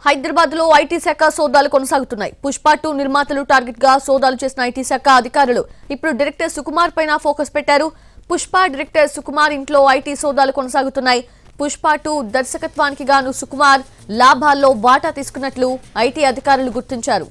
హైదరాబాద్ లో ఐటీ శాఖ సోదాలు కొనసాగుతున్నాయి. పుష్ప 2 నిర్మాతలు టార్గెట్ గా సోదాలు చేసిన ఐటీ శాఖ అధికారులు ఇప్పుడు డైరెక్టర్ సుకుమార్ పైన ఫోకస్ పెట్టారు. పుష్ప డైరెక్టర్ సుకుమార్ ఇంట్లో ఐటీ సోదాలు కొనసాగుతున్నాయి. పుష్ప 2 దర్శకత్వానికి గాను సుకుమార్ లాభాల్లో వాటా తీసుకున్నట్లు ఐటీ అధికారులు గుర్తించారు.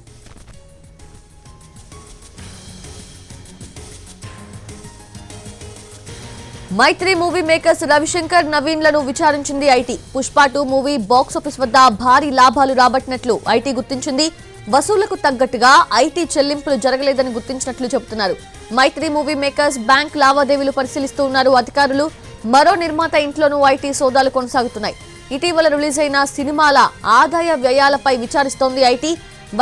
మైత్రి మూవీ మేకర్స్ రవిశంకర్ నవీన్లను విచారించింది ఐటీ. పుష్ప 2 మూవీ బాక్సాఫీస్ వద్ద భారీ లాభాలు రాబట్టినట్లు ఐటీ గుర్తించింది. వసూళ్లకు తగ్గట్టుగా ఐటీ చెల్లింపులు జరగలేదని గుర్తించినట్లు చెబుతున్నారు. మైత్రి మూవీ మేకర్స్ బ్యాంక్ లావాదేవీలు పరిశీలిస్తూ ఉన్నారు అధికారులు. మరో నిర్మాత ఇంట్లోనూ ఐటీ సోదాలు కొనసాగుతున్నాయి. ఇటీవల రిలీజ్ అయిన సినిమాల ఆదాయ వ్యయాలపై విచారిస్తోంది ఐటీ.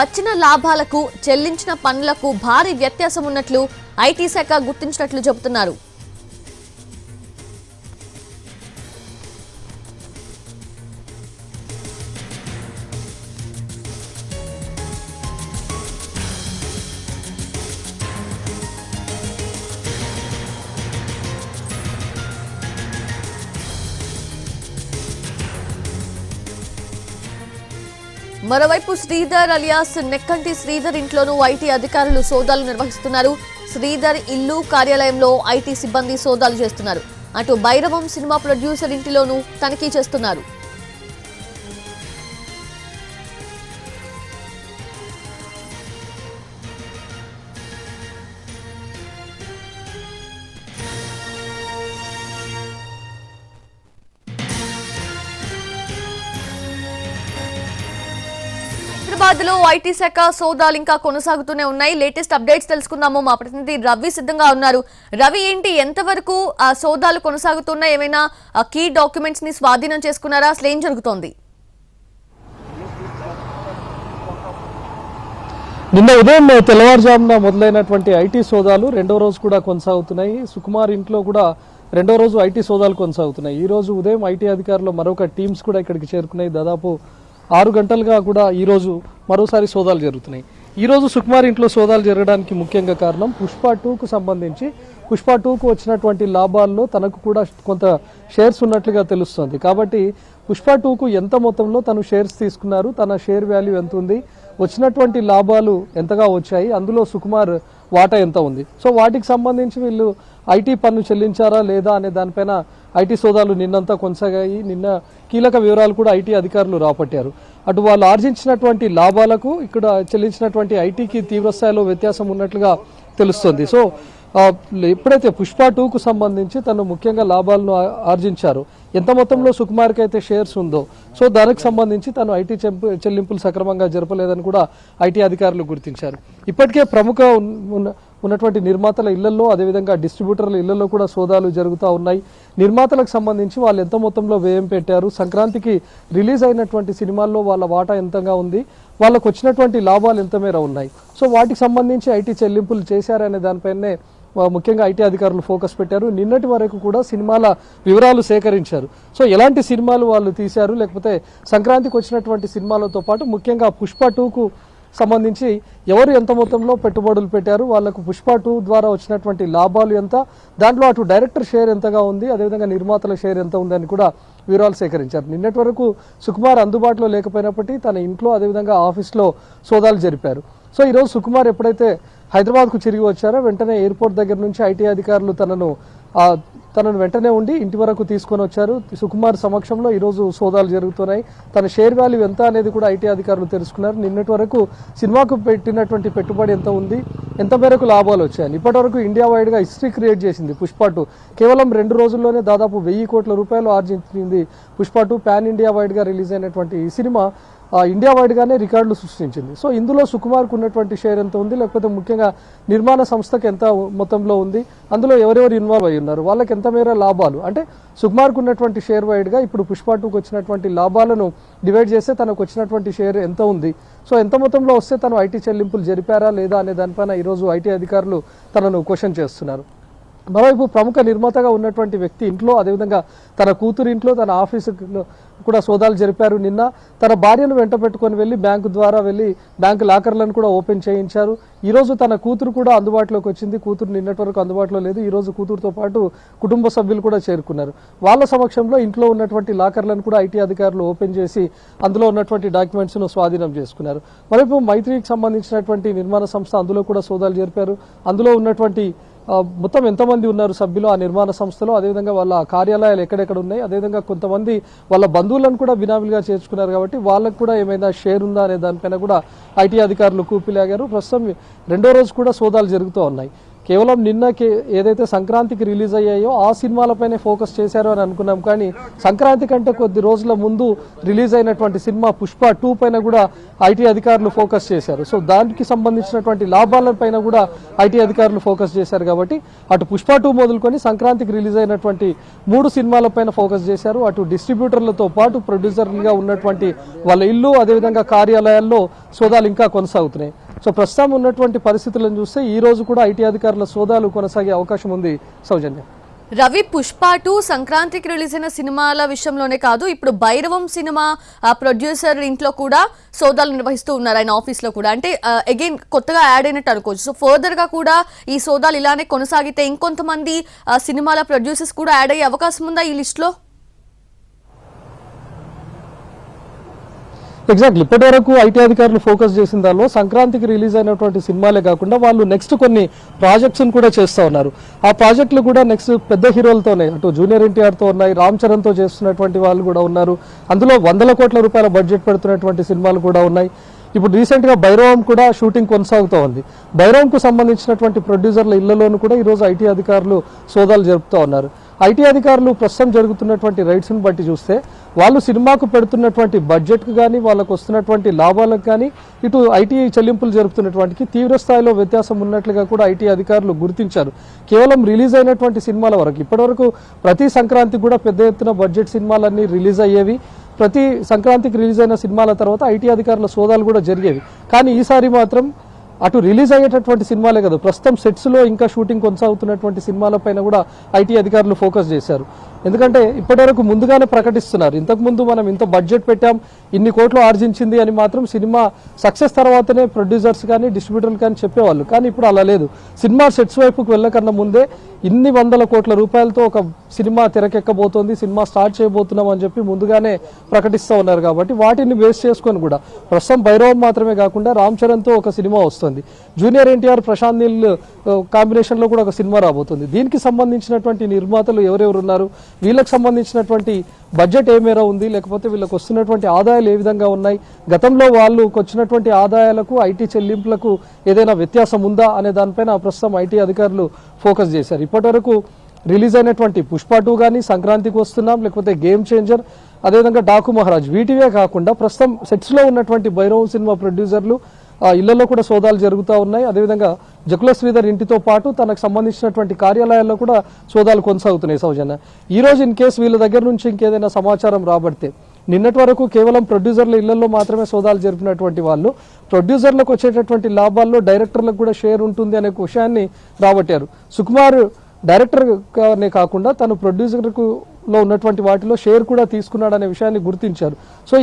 వచ్చిన లాభాలకు చెల్లించిన పన్నులకు భారీ వ్యత్యాసం ఉన్నట్లు ఐటీ శాఖ గుర్తించినట్లు చెబుతున్నారు. మరోవైపు శ్రీధర్ అలియాస్ నెక్కంటి శ్రీధర్ ఇంట్లోనూ ఐటీ అధికారులు సోదాలు నిర్వహిస్తున్నారు. శ్రీధర్ ఇల్లు కార్యాలయంలో ఐటీ సిబ్బంది సోదాలు చేస్తున్నారు. అటు భైరవం సినిమా ప్రొడ్యూసర్ ఇంటిలోనూ తనిఖీ చేస్తున్నారు. హైదరాబాద్ లో ఐటీ శాఖ సోదాలు ఇంకా కొనసాగుతూనే ఉన్నాయి. లేటెస్ట్ అప్డేట్స్ తెలుసుకుందాము. మా ప్రతినిధి రవి సిద్ధంగా ఉన్నారు. రవి, ఏంటి ఎంతవరకు ఆ సోదాలు కొనసాగుతున్నాయి? ఏమైనా కీ డాక్యుమెంట్స్ ని స్వాధీనం చేసుకున్నారా? అసలు ఏం జరుగుతోంది? నిన్న ఉదయం తెల్లవారుజామున మొదలైనటువంటి ఐటీ సోదాలు రెండో రోజు కూడా కొనసాగుతున్నాయి. సుకుమార్ ఇంట్లో కూడా రెండో రోజు ఐటీ సోదాలు కొనసాగుతున్నాయి. ఈ రోజు ఉదయం ఐటీ అధికారులు మరొక టీమ్స్ కూడా ఇక్కడికి చేరుకున్నాయి. దాదాపు 6 గంటలుగా కూడా ఈరోజు మరోసారి సోదాలు జరుగుతున్నాయి. ఈరోజు సుకుమార్ ఇంట్లో సోదాలు జరగడానికి ముఖ్యంగా కారణం పుష్ప 2కు సంబంధించి పుష్ప 2కు వచ్చినటువంటి లాభాల్లో తనకు కూడా కొంత షేర్స్ ఉన్నట్లుగా తెలుస్తుంది. కాబట్టి పుష్ప 2కు ఎంత మొత్తంలో తను షేర్స్ తీసుకున్నారు, తన షేర్ వాల్యూ ఎంత ఉంది, వచ్చినటువంటి లాభాలు ఎంతగా వచ్చాయి, అందులో సుకుమార్ వాటా ఎంత ఉంది, సో వాటికి సంబంధించి వీళ్ళు ఐటీ పన్ను చెల్లించారా లేదా అనే దానిపైన ఐటీ సోదాలు నిన్నంతా కొనసాగాయి. నిన్న కీలక వివరాలు కూడా ఐటీ అధికారులు రాబట్టారు. అటు వాళ్ళు ఆర్జించినటువంటి లాభాలకు ఇక్కడ చెల్లించినటువంటి ఐటీకి తీవ్రస్థాయిలో వ్యత్యాసం ఉన్నట్లుగా తెలుస్తుంది. సో ఎప్పుడైతే పుష్ప 2కు సంబంధించి తను ముఖ్యంగా లాభాలను ఆర్జించారు, ఎంత మొత్తంలో సుకుమార్కి అయితే షేర్స్ ఉందో సో దానికి సంబంధించి తను ఐటీ చెల్లింపులు సక్రమంగా జరపలేదని కూడా ఐటీ అధికారులు గుర్తించారు. ఇప్పటికే ప్రముఖ ఉన్నటువంటి నిర్మాతల ఇళ్లలో అదేవిధంగా డిస్ట్రిబ్యూటర్ల ఇళ్లలో కూడా సోదాలు జరుగుతూ ఉన్నాయి. నిర్మాతలకు సంబంధించి వాళ్ళు ఎంత మొత్తంలో వ్యయం పెట్టారు, సంక్రాంతికి రిలీజ్ అయినటువంటి సినిమాల్లో వాళ్ళ వాటా ఎంతగా ఉంది, వాళ్ళకు వచ్చినటువంటి లాభాలు ఎంత మేర ఉన్నాయి, సో వాటికి సంబంధించి ఐటీ చెల్లింపులు చేశారనే దానిపైనే ముఖ్యంగా ఐటీ అధికారులు ఫోకస్ పెట్టారు. నిన్నటి వరకు కూడా సినిమాల వివరాలు సేకరించారు. సో ఎలాంటి సినిమాలు వాళ్ళు తీశారు, లేకపోతే సంక్రాంతికి వచ్చినటువంటి సినిమాలతో పాటు ముఖ్యంగా పుష్ప 2కు సంబంధించి ఎవరు ఎంత మొత్తంలో పెట్టుబడులు పెట్టారు, వాళ్లకు పుష్ప 2 ద్వారా వచ్చినటువంటి లాభాలు ఎంత, దాంట్లో అటు డైరెక్టర్ షేర్ ఎంతగా ఉంది, అదేవిధంగా నిర్మాతల షేర్ ఎంత ఉందని కూడా వివరాలు సేకరించారు. నిన్నటి వరకు సుకుమార్ అందుబాటులో లేకపోయినప్పటికీ తన ఇంట్లో అదేవిధంగా ఆఫీస్లో సోదాలు జరిపారు. సో ఈరోజు సుకుమార్ ఎప్పుడైతే హైదరాబాద్కు తిరిగి వచ్చారో వెంటనే ఎయిర్పోర్ట్ దగ్గర నుంచి ఐటీ అధికారులు తనను వెంటనే ఉండి ఇంటి వరకు తీసుకొని వచ్చారు. సుకుమార్ సమక్షంలో ఈరోజు సోదాలు జరుగుతున్నాయి. తన షేర్ వాల్యూ ఎంత అనేది కూడా ఐటీ అధికారులు తెలుసుకున్నారు. నిన్నటి వరకు సినిమాకు పెట్టినటువంటి పెట్టుబడి ఎంత ఉంది, ఎంత మేరకు లాభాలు వచ్చాయని ఇప్పటి వరకు ఇండియా వైడ్గా హిస్టరీ క్రియేట్ చేసింది పుష్ప 2. కేవలం 2 రోజుల్లోనే దాదాపు 1000 కోట్ల రూపాయలు ఆర్జించింది పుష్ప 2. పాన్ ఇండియా వైడ్గా రిలీజ్ అయినటువంటి ఈ సినిమా ఇండియా వైడ్గానే రికార్డులు సృష్టించింది. సో ఇందులో సుకుమార్కు ఉన్నటువంటి షేర్ ఎంత ఉంది, లేకపోతే ముఖ్యంగా నిర్మాణ సంస్థకు ఎంత మొత్తంలో ఉంది, అందులో ఎవరెవరు ఇన్వాల్వ్ అయ్యి ఉన్నారు, వాళ్ళకి ఎంత మేర లాభాలు, అంటే సుకుమార్కు ఉన్నటువంటి షేర్ వైడ్గా ఇప్పుడు పుష్ప 2కు వచ్చినటువంటి లాభాలను డివైడ్ చేస్తే తనకు వచ్చినటువంటి షేర్ ఎంత ఉంది, సో ఎంత మొత్తంలో వస్తే తను ఐటీ చెల్లింపులు జరిపారా లేదా అనే దానిపైన ఈరోజు ఐటీ అధికారులు తనను క్వశ్చన్ చేస్తున్నారు. మరోవైపు ప్రముఖ నిర్మాతగా ఉన్నటువంటి వ్యక్తి ఇంట్లో, అదేవిధంగా తన కూతురు ఇంట్లో, తన ఆఫీసు కూడా సోదాలు జరిపారు. నిన్న తన భార్యను వెంట పెట్టుకొని వెళ్ళి బ్యాంకు ద్వారా వెళ్ళి బ్యాంకు లాకర్లను కూడా ఓపెన్ చేయించారు. ఈరోజు తన కూతురు కూడా అందుబాటులోకి వచ్చింది. కూతురు నిన్నటి వరకు అందుబాటులో లేదు. ఈరోజు కూతురుతో పాటు కుటుంబ సభ్యులు కూడా చేరుకున్నారు. వాళ్ళ సమక్షంలో ఇంట్లో ఉన్నటువంటి లాకర్లను కూడా ఐటీ అధికారులు ఓపెన్ చేసి అందులో ఉన్నటువంటి డాక్యుమెంట్స్ను స్వాధీనం చేసుకున్నారు. మరోవైపు మైత్రికి సంబంధించినటువంటి నిర్మాణ సంస్థ అందులో కూడా సోదాలు జరిపారు. అందులో ఉన్నటువంటి మొత్తం ఎంతమంది ఉన్నారు సభ్యులు ఆ నిర్మాణ సంస్థలో, అదేవిధంగా వాళ్ళ కార్యాలయాలు ఎక్కడెక్కడ ఉన్నాయి, అదేవిధంగా కొంతమంది వాళ్ళ బంధువులను కూడా బినామీలుగా చేర్చుకున్నారు కాబట్టి వాళ్ళకు కూడా ఏమైనా షేర్ ఉందా అనే దానిపైన కూడా ఐటీ అధికారులు కూపిలాగారు. ప్రస్తుతం రెండో రోజు కూడా సోదాలు జరుగుతూ ఉన్నాయి. కేవలం నిన్న ఏదైతే సంక్రాంతికి రిలీజ్ అయ్యాయో ఆ సినిమాలపైనే ఫోకస్ చేశారు అని అనుకున్నాం, కానీ సంక్రాంతి కంటే కొద్ది రోజుల ముందు రిలీజ్ అయినటువంటి సినిమా పుష్ప 2 పైన కూడా ఐటీ అధికారులు ఫోకస్ చేశారు. సో దానికి సంబంధించినటువంటి లాభాలపైన కూడా ఐటీ అధికారులు ఫోకస్ చేశారు కాబట్టి అటు పుష్ప 2 మొదలుకొని సంక్రాంతికి రిలీజ్ అయినటువంటి 3 సినిమాలపైన ఫోకస్ చేశారు. అటు డిస్ట్రిబ్యూటర్లతో పాటు ప్రొడ్యూసర్లుగా ఉన్నటువంటి వాళ్ళ ఇల్లు, అదేవిధంగా కార్యాలయాల్లో సోదాలు ఇంకా కొనసాగుతున్నాయి. సో ప్రస్తుతం ఉన్నటువంటి పరిస్థితులను చూస్తే ఈ రోజు కూడా ఐటీ అధికారుల సోదాలు కొనసాగే అవకాశం ఉంది. సౌజన్య, రవి, పుష్ప 2 సంక్రాంతికి రిలీజ్ అయిన సినిమాల విషయంలోనే కాదు, ఇప్పుడు భైరవం సినిమా ప్రొడ్యూసర్ ఇంట్లో కూడా సోదాలు నిర్వహిస్తూ ఉన్నారు, ఆయన ఆఫీస్లో కూడా. అంటే అగైన్ కొత్తగా యాడ్ అయినట్టు అనుకోవచ్చు. సో ఫర్దర్ గా కూడా ఈ సోదాలు ఇలానే కొనసాగితే ఇంకొంతమంది సినిమాల ప్రొడ్యూసర్స్ కూడా యాడ్ అయ్యే అవకాశం ఉందా ఈ లిస్ట్ లో? ఎగ్జాక్ట్లీ. ఇప్పటి వరకు ఐటీ అధికారులు ఫోకస్ చేసిన దానిలో సంక్రాంతికి రిలీజ్ అయినటువంటి సినిమాలే కాకుండా వాళ్ళు నెక్స్ట్ కొన్ని ప్రాజెక్ట్స్ని కూడా చేస్తూ ఉన్నారు. ఆ ప్రాజెక్టులు కూడా నెక్స్ట్ పెద్ద హీరోలతోనే, అటు జూనియర్ ఎన్టీఆర్తో ఉన్నాయి, రామ్ చరణ్తో చేస్తున్నటువంటి వాళ్ళు కూడా ఉన్నారు. అందులో 100 కోట్ల రూపాయల బడ్జెట్ పెడుతున్నటువంటి సినిమాలు కూడా ఉన్నాయి. ఇప్పుడు రీసెంట్గా భైరవం కూడా షూటింగ్ కొనసాగుతూ ఉంది. భైరవంకు సంబంధించినటువంటి ప్రొడ్యూసర్ల ఇళ్లలోనూ కూడా ఈరోజు ఐటీ అధికారులు సోదాలు జరుపుతూ ఉన్నారు. ఐటీ అధికారులు ప్రస్తుతం జరుగుతున్నటువంటి రైట్స్ని బట్టి చూస్తే వాళ్ళు సినిమాకు పెడుతున్నటువంటి బడ్జెట్కు కానీ, వాళ్ళకు వస్తున్నటువంటి లాభాలకు కానీ, ఇటు ఐటీ చెల్లింపులు జరుపుతున్నటువంటి తీవ్ర స్థాయిలో వ్యత్యాసం ఉన్నట్లుగా కూడా ఐటీ అధికారులు గుర్తించారు. కేవలం రిలీజ్ అయినటువంటి సినిమాల వరకు ఇప్పటివరకు ప్రతి సంక్రాంతికి కూడా పెద్ద ఎత్తున బడ్జెట్ సినిమాలన్నీ రిలీజ్ అయ్యేవి. ప్రతి సంక్రాంతికి రిలీజ్ అయిన సినిమాల తర్వాత ఐటీ అధికారుల సోదాలు కూడా జరిగేవి. కానీ ఈసారి మాత్రం అటు రిలీజ్ అయ్యేటటువంటి సినిమాలే కదా, ప్రస్తుతం సెట్స్లో ఇంకా షూటింగ్ కొనసాగుతున్నటువంటి సినిమాలపైన కూడా ఐటీ అధికారులు ఫోకస్ చేశారు. ఎందుకంటే ఇప్పటివరకు ముందుగానే ప్రకటిస్తున్నారు, ఇంతకుముందు మనం ఇంత బడ్జెట్ పెట్టాం, ఇన్ని కోట్లు ఆర్జించింది అని మాత్రం సినిమా సక్సెస్ తర్వాతనే ప్రొడ్యూసర్స్ కానీ డిస్ట్రిబ్యూటర్లు కానీ చెప్పేవాళ్ళు. కానీ ఇప్పుడు అలా లేదు. సినిమా సెట్స్ వైపుకు వెళ్ళకన్నా ముందే ఇన్ని 100 కోట్ల రూపాయలతో ఒక సినిమా తెరకెక్కబోతోంది, సినిమా స్టార్ట్ చేయబోతున్నాం అని చెప్పి ముందుగానే ప్రకటిస్తూ ఉన్నారు. కాబట్టి వాటిని బేస్ చేసుకొని కూడా ప్రస్తుతం భైరవం మాత్రమే కాకుండా రామ్ చరణ్తో ఒక సినిమా వస్తుంది, జూనియర్ ఎన్టీఆర్ ప్రశాంత్ నీల్ కాంబినేషన్లో కూడా ఒక సినిమా రాబోతుంది. దీనికి సంబంధించినటువంటి నిర్మాతలు ఎవరెవరు ఉన్నారు, వీళ్ళకి సంబంధించినటువంటి బడ్జెట్ ఏ మేర ఉంది, లేకపోతే వీళ్ళకి వస్తున్నటువంటి ఆదాయాలు ఏ విధంగా ఉన్నాయి, గతంలో వాళ్ళకు వచ్చినటువంటి ఆదాయాలకు ఐటీ చెల్లింపులకు ఏదైనా వ్యత్యాసం ఉందా అనే దానిపైన ప్రస్తుతం ఐటీ అధికారులు ఫోకస్ చేశారు. ఇప్పటివరకు రిలీజ్ అయినటువంటి పుష్ప 2 కానీ, సంక్రాంతికి వస్తున్నాం, లేకపోతే గేమ్ చేంజర్, అదేవిధంగా డాకు మహారాజ్, వీటివే కాకుండా ప్రస్తుతం సెట్స్లో ఉన్నటువంటి భైరవం సినిమా ప్రొడ్యూసర్లు ఇళ్లలో కూడా సోదాలు జరుగుతూ ఉన్నాయి. అదేవిధంగా జకుల శ్రీధర్ ఇంటితో పాటు తనకు సంబంధించినటువంటి కార్యాలయాల్లో కూడా సోదాలు కొనసాగుతున్నాయి. సౌజన్య, ఈ రోజు ఇన్ కేసు వీళ్ళ దగ్గర నుంచి ఇంకేదైనా సమాచారం రాబడితే, నిన్నటి వరకు కేవలం ప్రొడ్యూసర్ల ఇళ్లలో మాత్రమే సోదాలు జరిపినటువంటి వాళ్ళు ప్రొడ్యూసర్లకు వచ్చేటటువంటి లాభాల్లో డైరెక్టర్లకు కూడా షేర్ ఉంటుంది అనే విషయాన్ని రాబట్టారు. సుకుమార్ డైరెక్టర్నే కాకుండా తను ప్రొడ్యూసర్కు లో ఉన్నటువంటి వాటిలో షేర్ కూడా తీసుకున్నాడనే విషయాన్ని గుర్తించారు. సో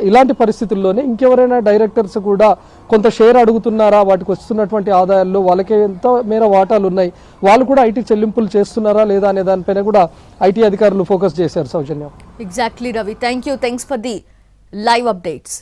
ఇలాంటి పరిస్థితుల్లోనే ఇంకెవరైనా డైరెక్టర్స్ కూడా కొంత షేర్ అడుగుతున్నారా, వాటికి వస్తున్నటువంటి ఆదాయాల్లో వాళ్ళకి ఎంత మేర వాటాలు ఉన్నాయి, వాళ్ళు కూడా ఐటీ చెల్లింపులు చేస్తున్నారా లేదా అనే దానిపైన కూడా ఐటీ అధికారులు ఫోకస్ చేశారు. Soujanya, exactly Ravi, thanks for the live updates.